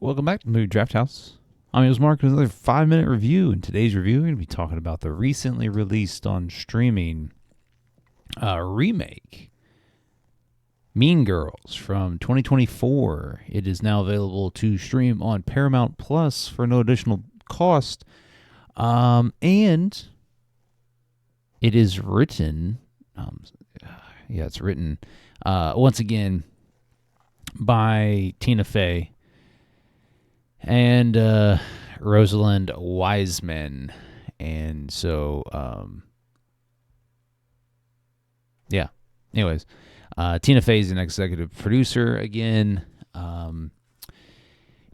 Welcome back to Movie Draft House. I'm yours, Mark, with another 5-minute review. In today's review, we're going to be talking about the recently released on streaming remake, Mean Girls from 2024. It is now available to stream on Paramount Plus for no additional cost. And it is written, it's written once again by Tina Fey and Rosalind Wiseman. And so, anyways, Tina Fey is an executive producer again.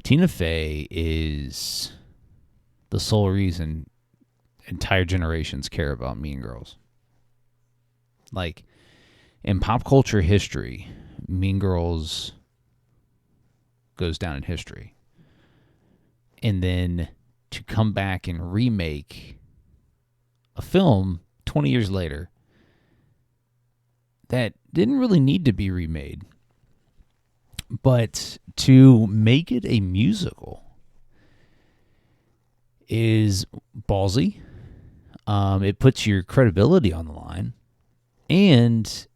Tina Fey is the sole reason entire generations care about Mean Girls. Like, in pop culture history, Mean Girls goes down in history. And then to come back and remake a film 20 years later that didn't really need to be remade, but to make it a musical is ballsy. It puts your credibility on the line, and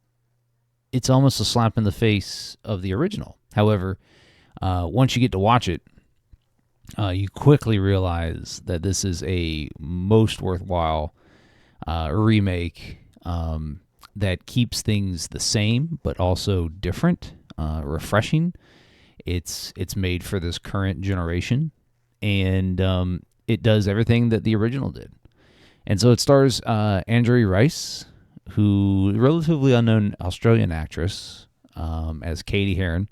it's almost a slap in the face of the original. However, once you get to watch it, you quickly realize that this is a most worthwhile remake that keeps things the same, but also different, refreshing. It's made for this current generation, and it does everything that the original did. And so it stars Andrea Rice, who is a relatively unknown Australian actress, as Katie Heron.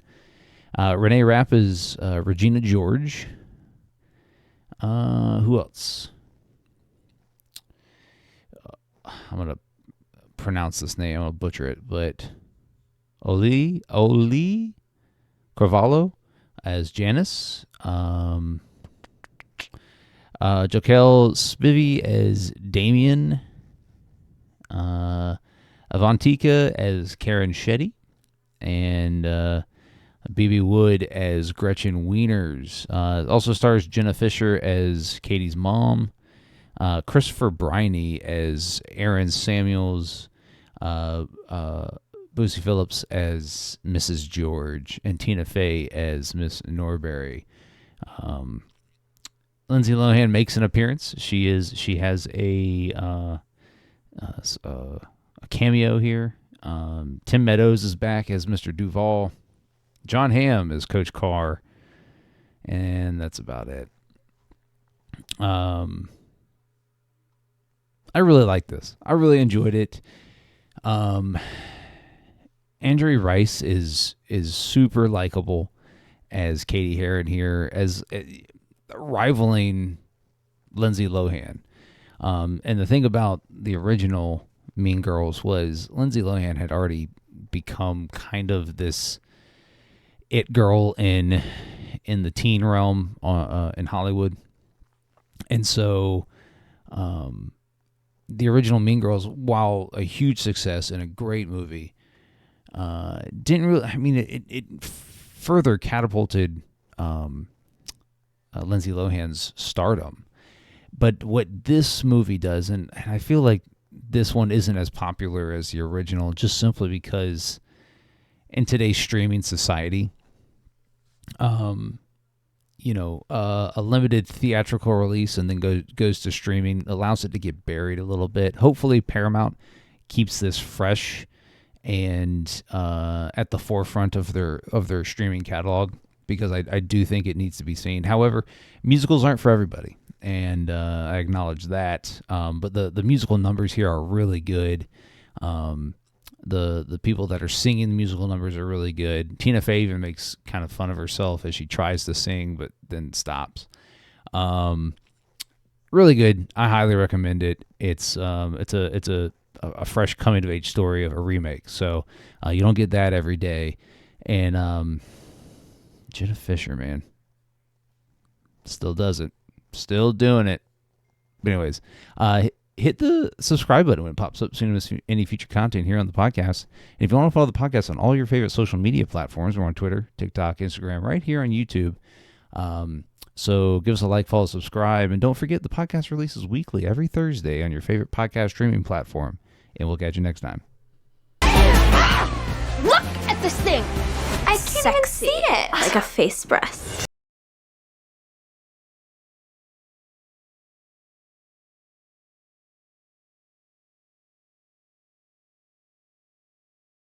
Renee Rapp is Regina George. Who else? I'm going to pronounce this name. I'm going to butcher it. But Oli Carvalho as Janice. Jokel Spivey as Damien. Avantika as Karen Shetty. And B.B. Wood as Gretchen Wieners. Also stars Jenna Fisher as Katie's mom. Christopher Briney as Aaron Samuels. Boosie Phillips as Mrs. George. And Tina Fey as Miss Norbury. Lindsay Lohan makes an appearance. She has a cameo here. Tim Meadows is back as Mr. Duval. John Hamm is Coach Carr, and that's about it. I really like this. I really enjoyed it. Andrea Rice is super likable as Katie Heron here, as rivaling Lindsay Lohan. And the thing about the original Mean Girls was Lindsay Lohan had already become kind of this it girl in the teen realm in Hollywood. And so the original Mean Girls, while a huge success and a great movie, didn't really, it further catapulted Lindsay Lohan's stardom. But what this movie does, and I feel like this one isn't as popular as the original, just simply because in today's streaming society, a limited theatrical release and then goes to streaming allows it to get buried a little bit. Hopefully Paramount keeps this fresh and at the forefront of their streaming catalog, because I do think it needs to be seen. However, musicals aren't for everybody, and I acknowledge that. But the musical numbers here are really good. The people that are singing the musical numbers are really good. Tina Fey even makes kind of fun of herself as she tries to sing but then stops. Really good. I highly recommend it. It's a fresh coming of age story of a remake. So you don't get that every day. And Jenna Fisher, man, still does it. Still doing it. But anyways, hit the subscribe button when it pops up so you don't miss any future content here on the podcast. And if you want to follow the podcast on all your favorite social media platforms, we're on Twitter, TikTok, Instagram, right here on YouTube. So give us a like, follow, subscribe, and don't forget the podcast releases weekly every Thursday on your favorite podcast streaming platform. And we'll catch you next time. Look at this thing! I can't even see it! Like a face breast.